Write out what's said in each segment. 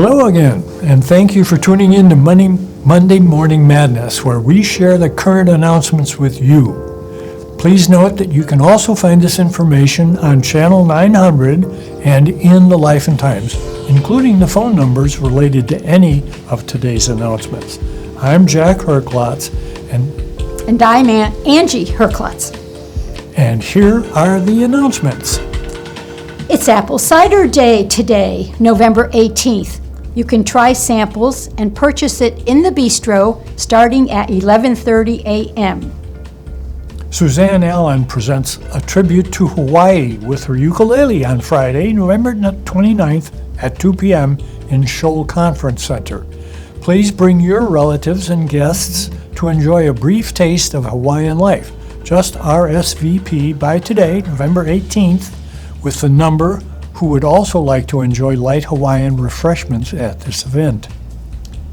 Hello again, and thank you for tuning in to Monday Morning Madness, where we share the current announcements with you. Please note that you can also find this information on Channel 900 and in the Life and Times, including the phone numbers related to any of today's announcements. I'm Jack Herklotz, and I'm Angie Herklotz. And here are the announcements. It's Apple Cider Day today, November 18th. You can try samples and purchase it in the bistro starting at 11:30 a.m. Suzanne Allen presents a tribute to Hawaii with her ukulele on Friday, November 29th at 2 p.m. in Shoal Conference Center. Please bring your relatives and guests to enjoy a brief taste of Hawaiian life. Just RSVP by today, November 18th, with the number who would also like to enjoy light Hawaiian refreshments at this event.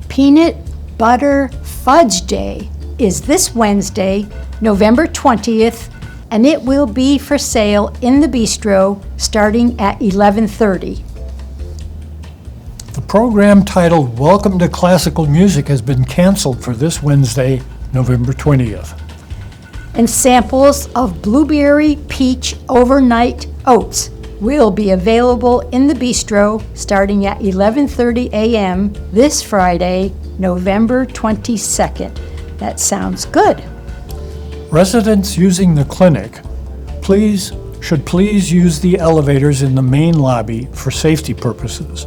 Peanut Butter Fudge Day is this Wednesday, November 20th, and it will be for sale in the bistro starting at 11:30. The program titled Welcome to Classical Music has been canceled for this Wednesday, November 20th. And samples of blueberry peach overnight oats will be available in the bistro starting at 11:30 a.m. this Friday, November 22nd. That sounds good. Residents using the clinic should please use the elevators in the main lobby for safety purposes.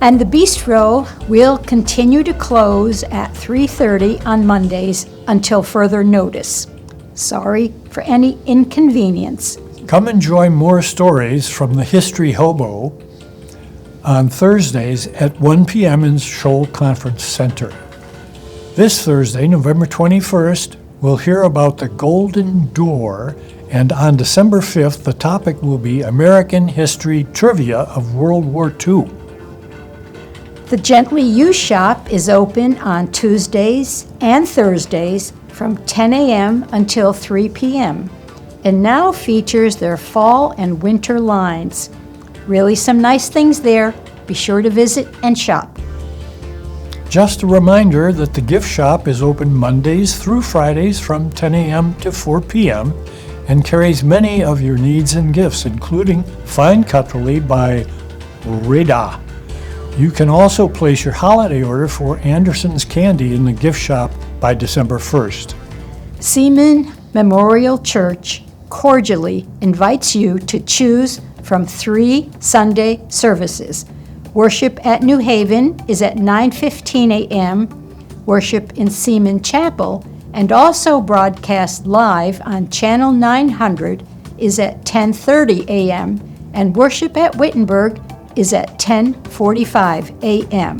And the bistro will continue to close at 3:30 on Mondays until further notice. Sorry for any inconvenience. Come enjoy more stories from the History Hobo on Thursdays at 1 p.m. in Shoal Conference Center. This Thursday, November 21st, we'll hear about the Golden Door, and on December 5th, the topic will be American History Trivia of World War II. The Gently Used Shop is open on Tuesdays and Thursdays from 10 a.m. until 3 p.m. and now features their fall and winter lines. Really some nice things there. Be sure to visit and shop. Just a reminder that the gift shop is open Mondays through Fridays from 10 a.m. to 4 p.m. and carries many of your needs and gifts, including fine cutlery by Reda. You can also place your holiday order for Anderson's Candy in the gift shop by December 1st. Seaman Memorial Church cordially invites you to choose from 3 Sunday services. Worship at New Haven is at 9:15 a.m., worship in Seaman Chapel, and also broadcast live on Channel 900 is at 10:30 a.m., and worship at Wittenberg is at 10:45 a.m.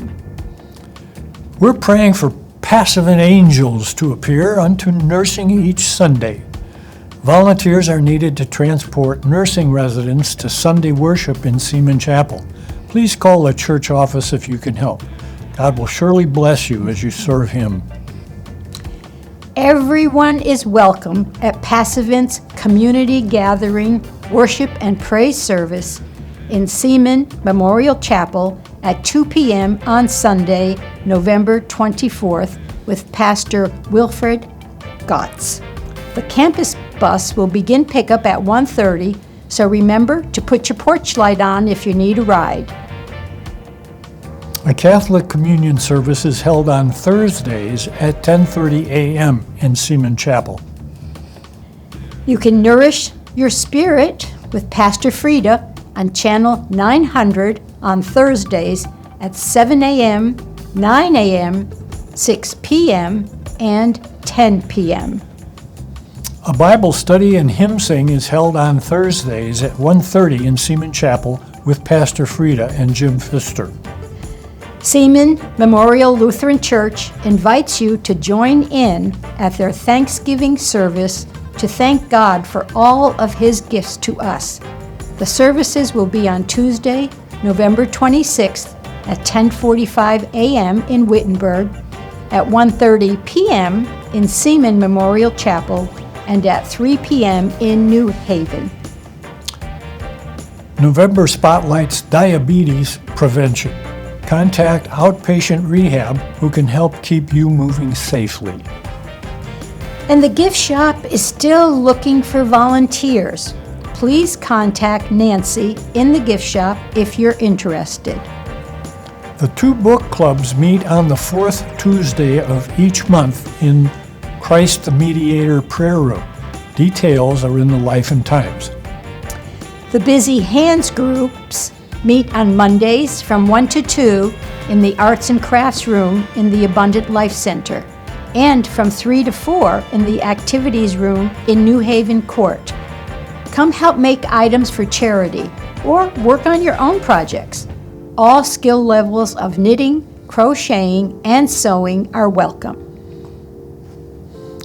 We're praying for Passive Angels to appear unto nursing each Sunday. Volunteers are needed to transport nursing residents to Sunday worship in Seaman Chapel. Please call the church office if you can help. God will surely bless you as you serve Him. Everyone is welcome at Passivant's Community Gathering, Worship and Praise Service in Seaman Memorial Chapel at 2 p.m. on Sunday, November 24th, with Pastor Wilfred Gotts. The campus bus will begin pickup at 1:30, so remember to put your porch light on if you need a ride. A Catholic communion service is held on Thursdays at 10:30 a.m. in Seaman Chapel. You can nourish your spirit with Pastor Frida on Channel 900 on Thursdays at 7 a.m., 9 a.m., 6 p.m., and 10 p.m. A Bible study and hymn sing is held on Thursdays at 1:30 in Seaman Chapel with Pastor Frida and Jim Pfister. Seaman Memorial Lutheran Church invites you to join in at their Thanksgiving service to thank God for all of His gifts to us. The services will be on Tuesday, November 26th at 10:45 a.m. in Wittenberg, at 1:30 p.m. in Seaman Memorial Chapel, and at 3 p.m. in New Haven. November spotlights diabetes prevention. contact Outpatient Rehab, who can help keep you moving safely. And the gift shop is still looking for volunteers. Please contact Nancy in the gift shop if you're interested. The two book clubs meet on the fourth Tuesday of each month in Christ the Mediator Prayer Room. Details are in the Life and Times. The Busy Hands groups meet on Mondays from 1 to 2 in the Arts and Crafts Room in the Abundant Life Center, and from 3 to 4 in the Activities Room in New Haven Court. Come help make items for charity or work on your own projects. All skill levels of knitting, crocheting, and sewing are welcome.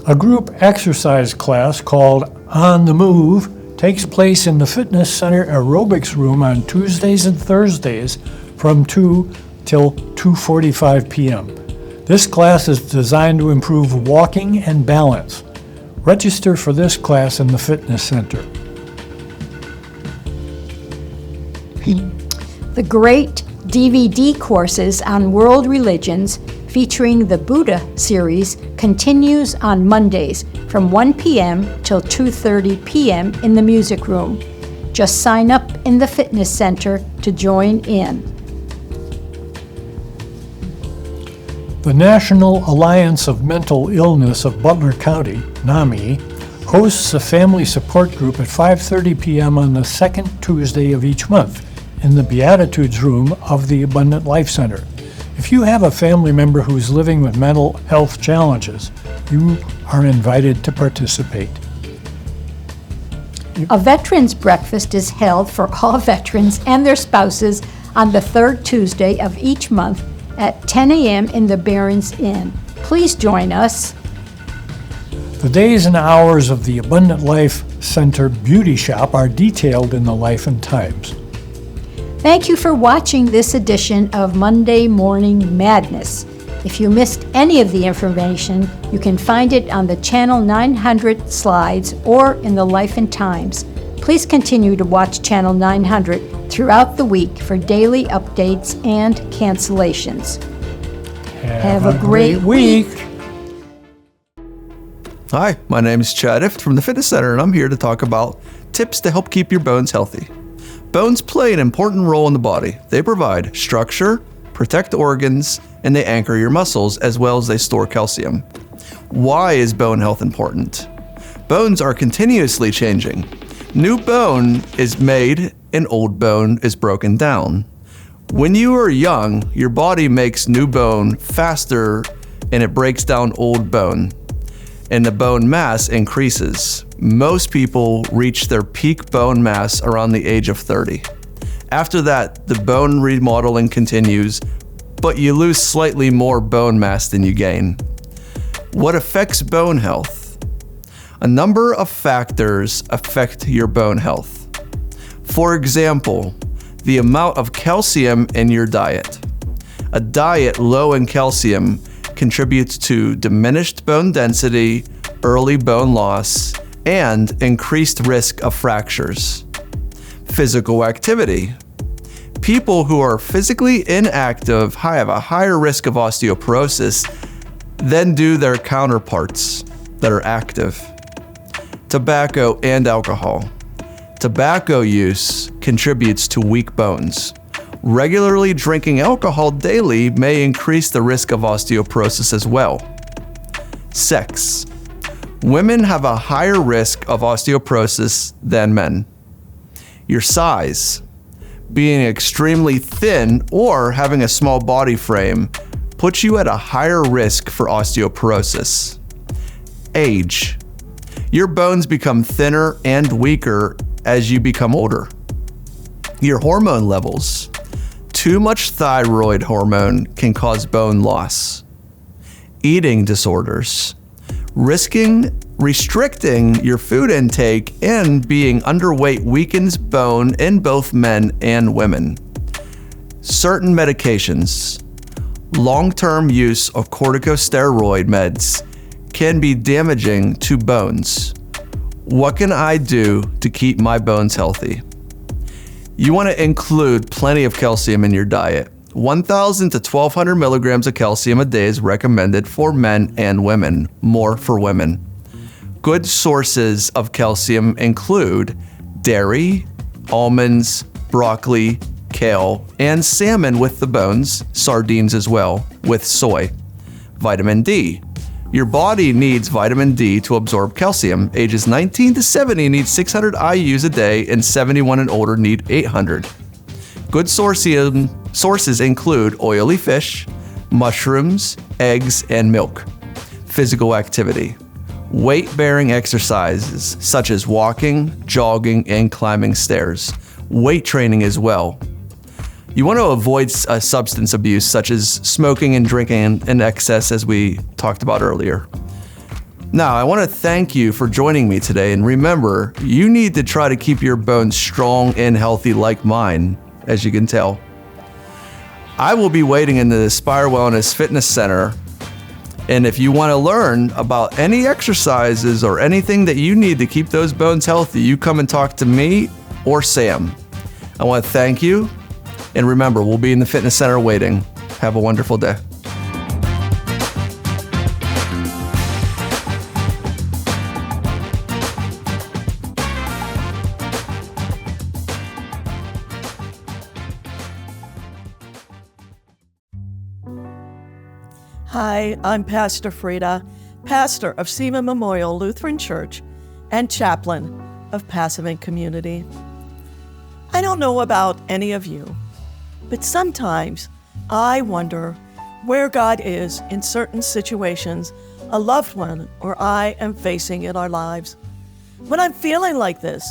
A group exercise class called On the Move takes place in the Fitness Center Aerobics Room on Tuesdays and Thursdays from 2 till 2:45 p.m. This class is designed to improve walking and balance. Register for this class in the Fitness Center. The great DVD courses on world religions featuring the Buddha series continues on Mondays from 1 p.m. till 2:30 p.m. in the music room. Just sign up in the Fitness Center to join in. The National Alliance of Mental Illness of Butler County, NAMI, hosts a family support group at 5:30 p.m. on the second Tuesday of each month in the Beatitudes Room of the Abundant Life Center. If you have a family member who's living with mental health challenges, you are invited to participate. A veterans breakfast is held for all veterans and their spouses on the third Tuesday of each month at 10 a.m. in the Barron's Inn. Please join us. The days and hours of the Abundant Life Center Beauty Shop are detailed in the Life and Times. Thank you for watching this edition of Monday Morning Madness. If you missed any of the information, you can find it on the Channel 900 slides or in the Life and Times. Please continue to watch Channel 900 throughout the week for daily updates and cancellations. Have a great week. Hi, my name is Chad Ift from the Fitness Center, and I'm here to talk about tips to help keep your bones healthy. Bones play an important role in the body. They provide structure, protect organs, and they anchor your muscles, as well as they store calcium. Why is bone health important? Bones are continuously changing. New bone is made and old bone is broken down. When you are young, your body makes new bone faster and it breaks down old bone, and the bone mass increases. Most people reach their peak bone mass around the age of 30. After that, the bone remodeling continues, but you lose slightly more bone mass than you gain. What affects bone health? A number of factors affect your bone health. For example, the amount of calcium in your diet. A diet low in calcium contributes to diminished bone density, early bone loss, and increased risk of fractures. Physical activity. People who are physically inactive have a higher risk of osteoporosis than do their counterparts that are active. Tobacco and alcohol. Tobacco use contributes to weak bones. Regularly drinking alcohol daily may increase the risk of osteoporosis as well. Sex. Women have a higher risk of osteoporosis than men. Your size. Being extremely thin or having a small body frame puts you at a higher risk for osteoporosis. Age. Your bones become thinner and weaker as you become older. Your hormone levels. Too much thyroid hormone can cause bone loss. Eating disorders. Restricting your food intake and being underweight weakens bone in both men and women. Certain medications. Long-term use of corticosteroid meds can be damaging to bones. What can I do to keep my bones healthy? You want to include plenty of calcium in your diet. 1,000 to 1,200 milligrams of calcium a day is recommended for men and women, more for women. Good sources of calcium include dairy, almonds, broccoli, kale, and salmon with the bones, sardines as well, with soy. Vitamin D. Your body needs vitamin D to absorb calcium. Ages 19 to 70 need 600 IUs a day, and 71 and older need 800. Good sources include oily fish, mushrooms, eggs, and milk. Physical activity. Weight-bearing exercises such as walking, jogging, and climbing stairs. Weight training as well. You want to avoid substance abuse such as smoking and drinking in excess, as we talked about earlier. Now, I want to thank you for joining me today, and remember, you need to try to keep your bones strong and healthy like mine, as you can tell. I will be waiting in the Aspire Wellness Fitness Center, and if you want to learn about any exercises or anything that you need to keep those bones healthy, you come and talk to me or Sam. I want to thank you. And remember, we'll be in the fitness center waiting. Have a wonderful day. Hi, I'm Pastor Frida, pastor of Seaman Memorial Lutheran Church and chaplain of Passavant Community. I don't know about any of you, but sometimes I wonder where God is in certain situations a loved one or I am facing in our lives. When I'm feeling like this,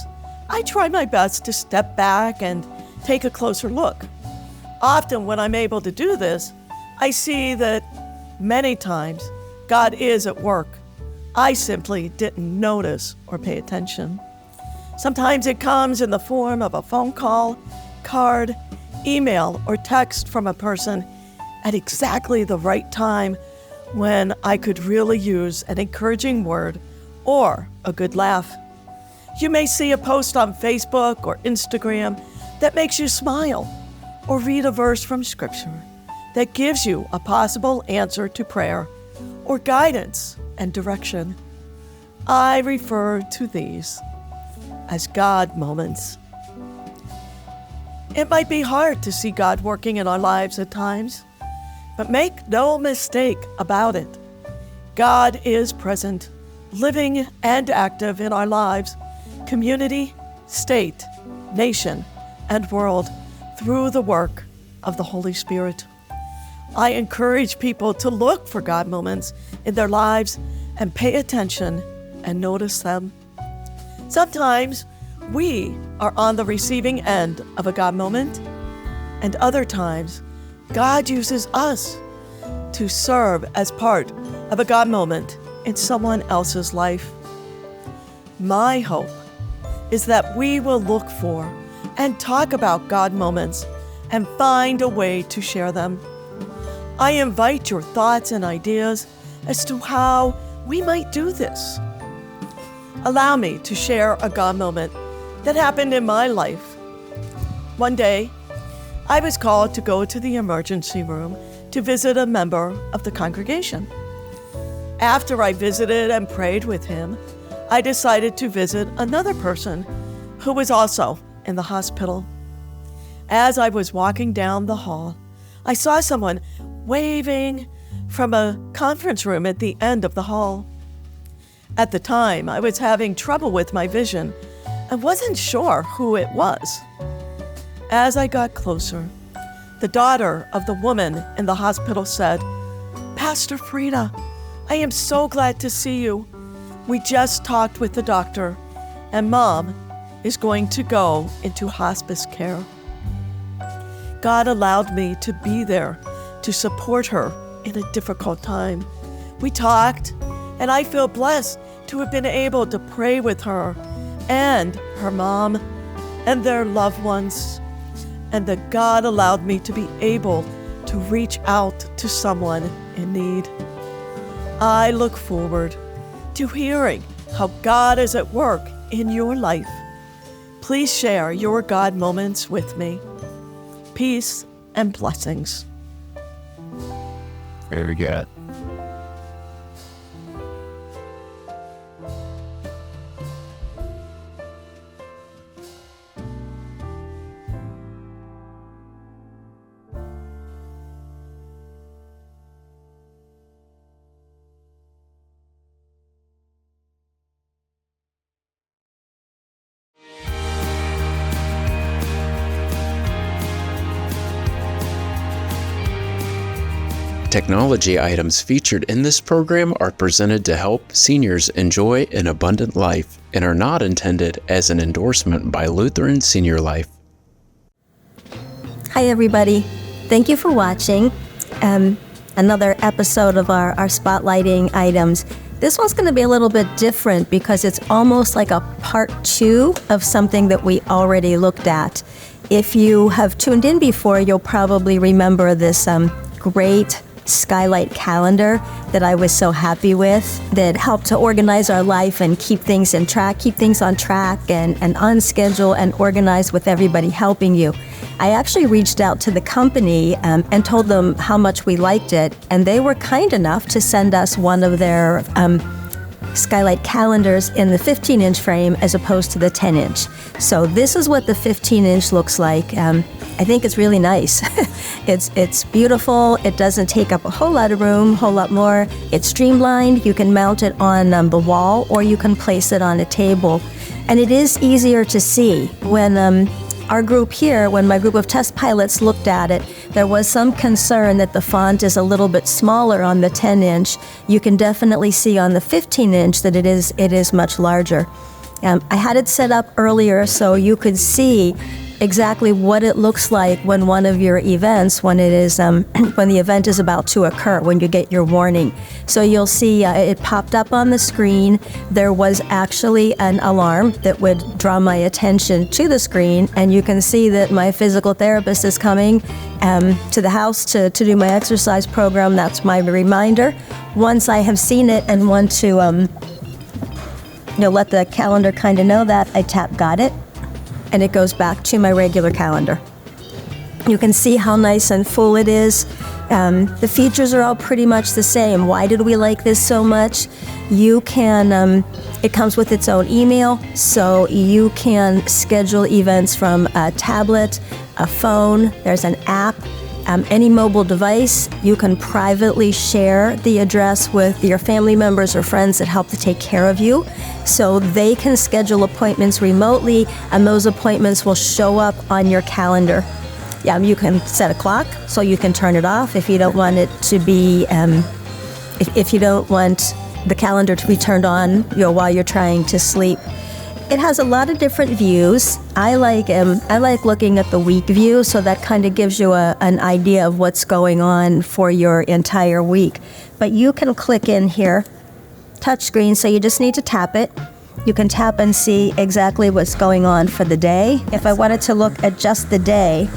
I try my best to step back and take a closer look. Often when I'm able to do this, I see that many times God is at work. I simply didn't notice or pay attention. Sometimes it comes in the form of a phone call, card, email, or text from a person at exactly the right time when I could really use an encouraging word or a good laugh. You may see a post on Facebook or Instagram that makes you smile, or read a verse from Scripture that gives you a possible answer to prayer or guidance and direction. I refer to these as God moments. It might be hard to see God working in our lives at times, but make no mistake about it. God is present, living and active in our lives, community, state, nation, and world through the work of the Holy Spirit. I encourage people to look for God moments in their lives and pay attention and notice them. Sometimes we are on the receiving end of a God moment, and other times God uses us to serve as part of a God moment in someone else's life. My hope is that we will look for and talk about God moments and find a way to share them. I invite your thoughts and ideas as to how we might do this. Allow me to share a God moment that happened in my life. One day, I was called to go to the emergency room to visit a member of the congregation. After I visited and prayed with him, I decided to visit another person who was also in the hospital. As I was walking down the hall, I saw someone waving from a conference room at the end of the hall. At the time, I was having trouble with my vision and wasn't sure who it was. As I got closer, the daughter of the woman in the hospital said, "Pastor Frida, I am so glad to see you. We just talked with the doctor, and Mom is going to go into hospice care." God allowed me to be there to support her in a difficult time. We talked, and I feel blessed to have been able to pray with her and her mom and their loved ones, and that God allowed me to be able to reach out to someone in need. I look forward to hearing how God is at work in your life. Please share your God moments with me. Peace and blessings. Very good. Technology items featured in this program are presented to help seniors enjoy an abundant life and are not intended as an endorsement by Lutheran Senior Life. Hi, everybody. Thank you for watching another episode of our spotlighting items. This one's going to be a little bit different because it's almost like a part 2 of something that we already looked at. If you have tuned in before, you'll probably remember this great Skylight calendar that I was so happy with, that helped to organize our life and keep things on track and on schedule and organized with everybody helping you. I actually reached out to the company and told them how much we liked it, and they were kind enough to send us one of their Skylight calendars in the 15-inch frame as opposed to the 10-inch. So this is what the 15-inch looks like. I think it's really nice. It's beautiful. It doesn't take up a whole lot of room, whole lot more. It's streamlined. You can mount it on the wall, or you can place it on a table. And it is easier to see. When our group here, when my group of test pilots looked at it, there was some concern that the font is a little bit smaller on the 10-inch. You can definitely see on the 15-inch that it is much larger. I had it set up earlier so you could see exactly what it looks like when one of your events, when it is when the event is about to occur, when you get your warning. So you'll see it popped up on the screen. There was actually an alarm that would draw my attention to the screen, and you can see that my physical therapist is coming to the house to do my exercise program. That's my reminder. Once I have seen it and want to let the calendar kind of know that, I tap Got It, and it goes back to my regular calendar. You can see how nice and full it is. The features are all pretty much the same. Why did we like this so much? You can, it comes with its own email, so you can schedule events from a tablet, a phone, there's an app, any mobile device. You can privately share the address with your family members or friends that help to take care of you, so they can schedule appointments remotely, and those appointments will show up on your calendar. You can set a clock, so you can turn it off if you don't want it to be, if you don't want the calendar to be turned on while you're trying to sleep. It has a lot of different views. I like looking at the week view, so that kind of gives you an idea of what's going on for your entire week. But you can click in here, touchscreen, so you just need to tap it. You can tap and see exactly what's going on for the day. If I wanted to look at just the day,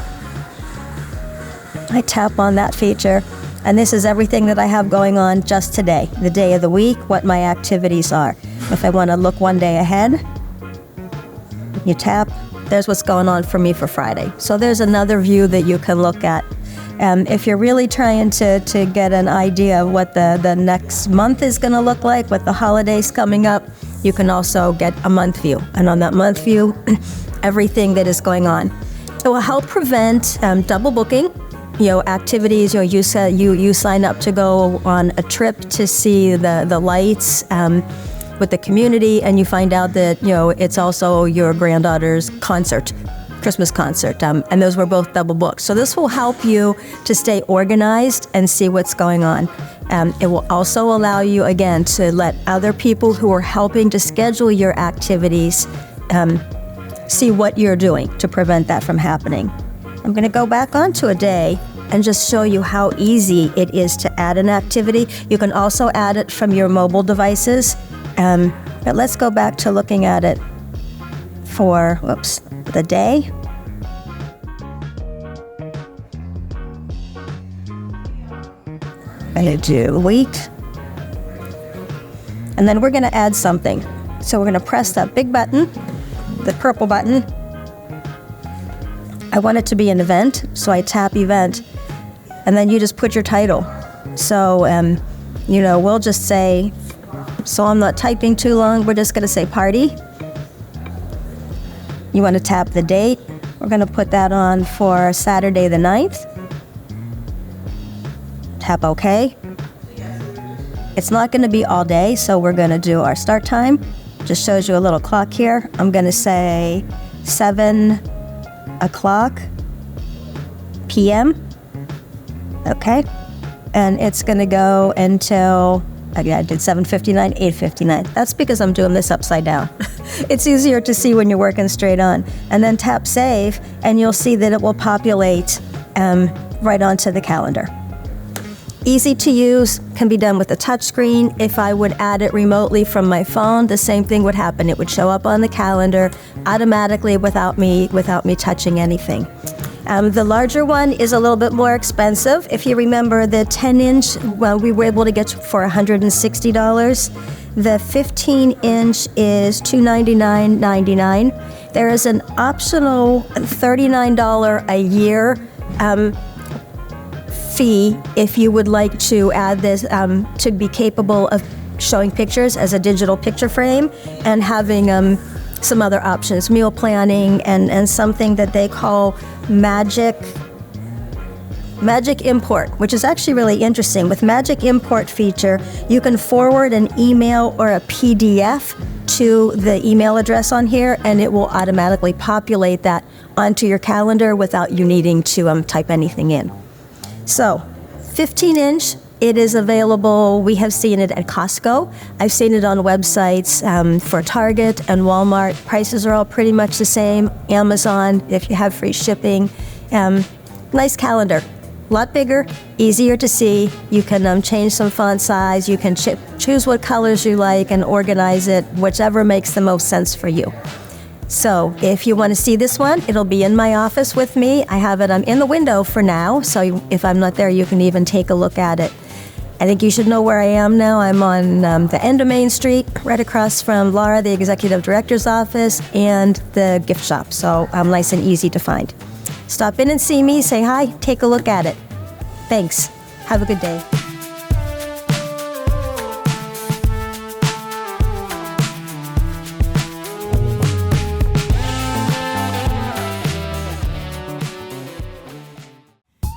I tap on that feature, and this is everything that I have going on just today, the day of the week, what my activities are. If I want to look one day ahead, you tap, there's what's going on for me for Friday. So there's another view that you can look at. If you're really trying to get an idea of what the next month is going to look like, with the holidays coming up, you can also get a month view. And on that month view, everything that is going on. It will help prevent double booking. Activities, you sign up to go on a trip to see the lights with the community, and you find out that, it's also your granddaughter's concert, Christmas concert, and those were both double booked. So this will help you to stay organized and see what's going on. It will also allow you, again, to let other people who are helping to schedule your activities see what you're doing to prevent that from happening. I'm going to go back onto a day and just show you how easy it is to add an activity. You can also add it from your mobile devices. But let's go back to looking at it for, the day. I'm going to do week. And then we're going to add something. So we're going to press that big button, the purple button, I want it to be an event, so I tap event, and then you just put your title. So, we'll just say, so I'm not typing too long, we're just gonna say party. You wanna tap the date. We're gonna put that on for Saturday the 9th. Tap OK. It's not gonna be all day, so we're gonna do our start time. Just shows you a little clock here. I'm gonna say 7 o'clock p.m. Okay, and it's gonna go until, I did 7:59, 8:59. That's because I'm doing this upside down. It's easier to see when you're working straight on. And then tap save, and you'll see that it will populate right onto the calendar. Easy to use, can be done with a touch screen. If I would add it remotely from my phone, the same thing would happen. It would show up on the calendar automatically without me touching anything. The larger one is a little bit more expensive. If you remember, the 10-inch, we were able to get for $160. The 15-inch is $299.99. There is an optional $39 a year fee if you would like to add this to be capable of showing pictures as a digital picture frame and having some other options, meal planning and something that they call Magic Import, which is actually really interesting. With Magic Import feature, you can forward an email or a PDF to the email address on here, and it will automatically populate that onto your calendar without you needing to type anything in. So, 15-inch, it is available. We have seen it at Costco. I've seen it on websites for Target and Walmart. Prices are all pretty much the same. Amazon, if you have free shipping. Nice calendar. A lot bigger, easier to see. You can change some font size. You can choose what colors you like and organize it, whichever makes the most sense for you. So if you want to see this one, it'll be in my office with me. I have it in the window for now, so if I'm not there, you can even take a look at it. I think you should know where I am now. I'm on the end of Main Street, right across from Laura, the Executive Director's office, and the gift shop, so I'm nice and easy to find. Stop in and see me, say hi, take a look at it. Thanks. Have a good day.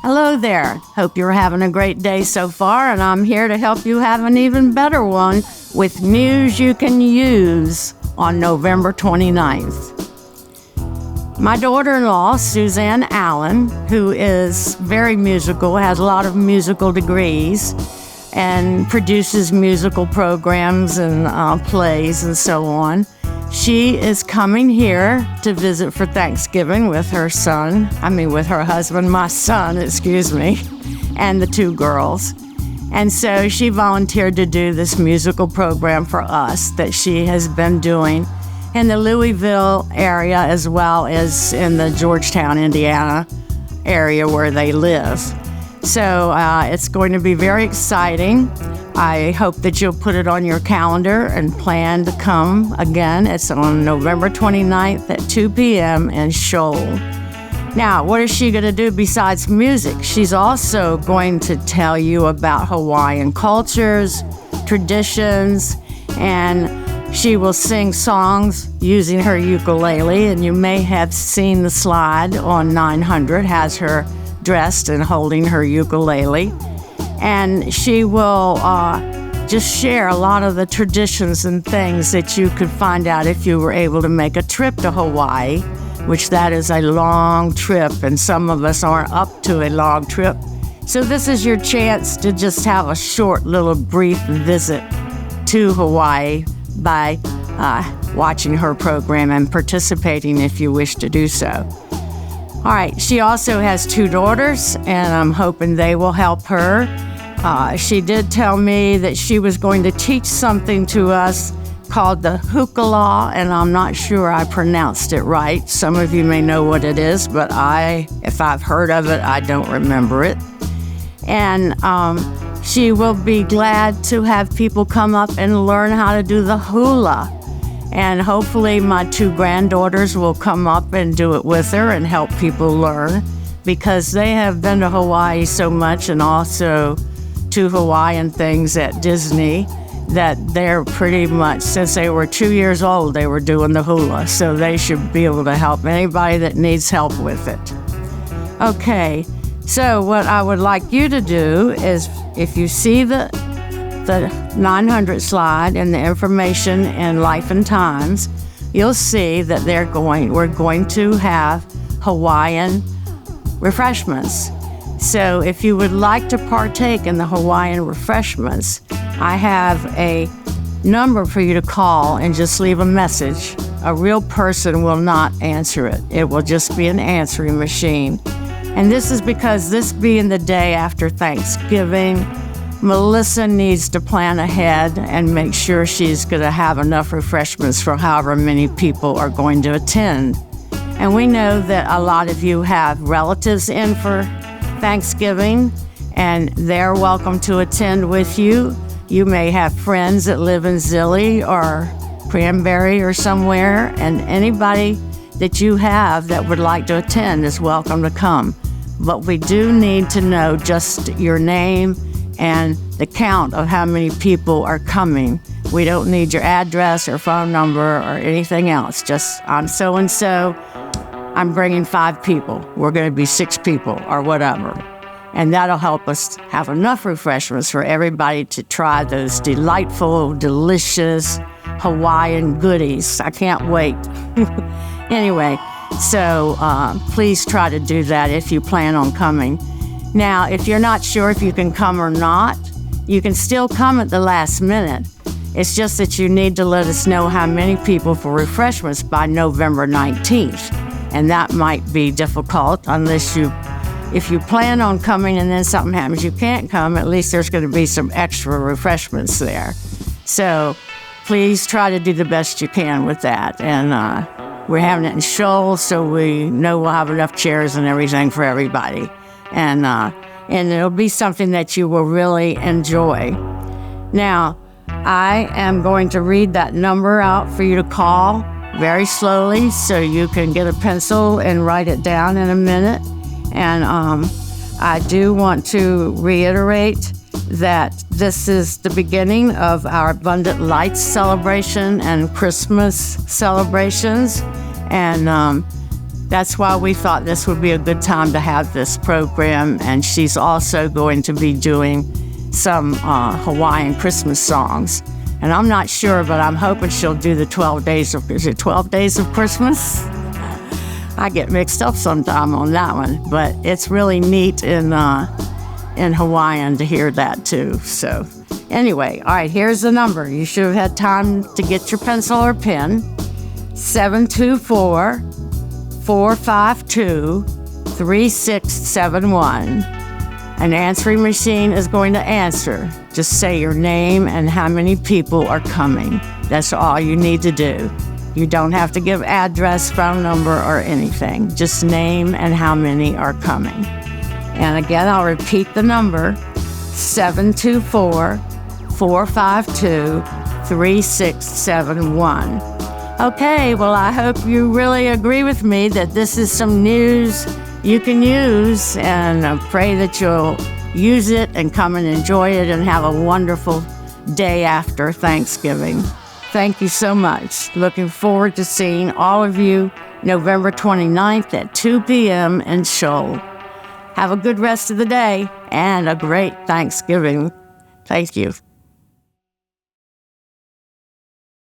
Hello there. Hope you're having a great day so far, and I'm here to help you have an even better one with news you can use on November 29th. My daughter-in-law, Suzanne Allen, who is very musical, has a lot of musical degrees, and produces musical programs and plays and so on. She is coming here to visit for Thanksgiving with her husband, my son, and the two girls. And so she volunteered to do this musical program for us that she has been doing in the Louisville area as well as in the Georgetown, Indiana area where they live. So it's going to be very exciting. I hope that you'll put it on your calendar and plan to come again. It's on November 29th at 2 p.m. in Shoal. Now, what is she going to do besides music? She's also going to tell you about Hawaiian cultures, traditions, and she will sing songs using her ukulele, and you may have seen the slide on 900, has her dressed and holding her ukulele. And she will just share a lot of the traditions and things that you could find out if you were able to make a trip to Hawaii, which that is a long trip, and some of us aren't up to a long trip. So this is your chance to just have a short little brief visit to Hawaii by watching her program and participating if you wish to do so. All right, she also has two daughters, and I'm hoping they will help her. She did tell me that she was going to teach something to us called the hukala, and I'm not sure I pronounced it right. Some of you may know what it is, but if I've heard of it, I don't remember it. And she will be glad to have people come up and learn how to do the hula. And hopefully my 2 granddaughters will come up and do it with her and help people learn, because they have been to Hawaii so much, and also to Hawaiian things at Disney, that they're pretty much, since they were 2 years old, they were doing the hula. So they should be able to help anybody that needs help with it. Okay, so what I would like you to do is, if you see the 900 slide and the information in Life and Times, you'll see that we're going to have Hawaiian refreshments. So if you would like to partake in the Hawaiian refreshments, I have a number for you to call and just leave a message. A real person will not answer it. It will just be an answering machine. And this is because, this being the day after Thanksgiving, Melissa needs to plan ahead and make sure she's going to have enough refreshments for however many people are going to attend. And we know that a lot of you have relatives in for Thanksgiving, and they're welcome to attend with you. You may have friends that live in Zilli or Cranberry or somewhere, and anybody that you have that would like to attend is welcome to come. But we do need to know just your name and the count of how many people are coming. We don't need your address or phone number or anything else. Just, I'm so-and-so, I'm bringing 5 people. We're going to be 6 people or whatever. And that'll help us have enough refreshments for everybody to try those delightful, delicious Hawaiian goodies. I can't wait. Anyway, so please try to do that if you plan on coming. Now, if you're not sure if you can come or not, you can still come at the last minute. It's just that you need to let us know how many people for refreshments by November 19th. And that might be difficult if you plan on coming and then something happens, you can't come, at least there's going to be some extra refreshments there. So please try to do the best you can with that. And we're having it in Shoal, so we know we'll have enough chairs and everything for everybody. And it'll be something that you will really enjoy. Now, I am going to read that number out for you to call very slowly so you can get a pencil and write it down in a minute. And I do want to reiterate that this is the beginning of our Abundant Lights celebration and Christmas celebrations. And that's why we thought this would be a good time to have this program. And she's also going to be doing some Hawaiian Christmas songs. And I'm not sure, but I'm hoping she'll do the 12 days of Christmas? I get mixed up sometime on that one, but it's really neat in Hawaiian to hear that too. So anyway, all right, here's the number. You should have had time to get your pencil or pen. 724-452-3671. An answering machine is going to answer. Just say your name and how many people are coming. That's all you need to do. You don't have to give address, phone number, or anything. Just name and how many are coming. And again, I'll repeat the number, 724-452-3671. Okay, well, I hope you really agree with me that this is some news you can use, and I pray that you'll use it and come and enjoy it and have a wonderful day after Thanksgiving. Thank you so much. Looking forward to seeing all of you November 29th at 2 p.m. in Shoal. Have a good rest of the day and a great Thanksgiving. Thank you.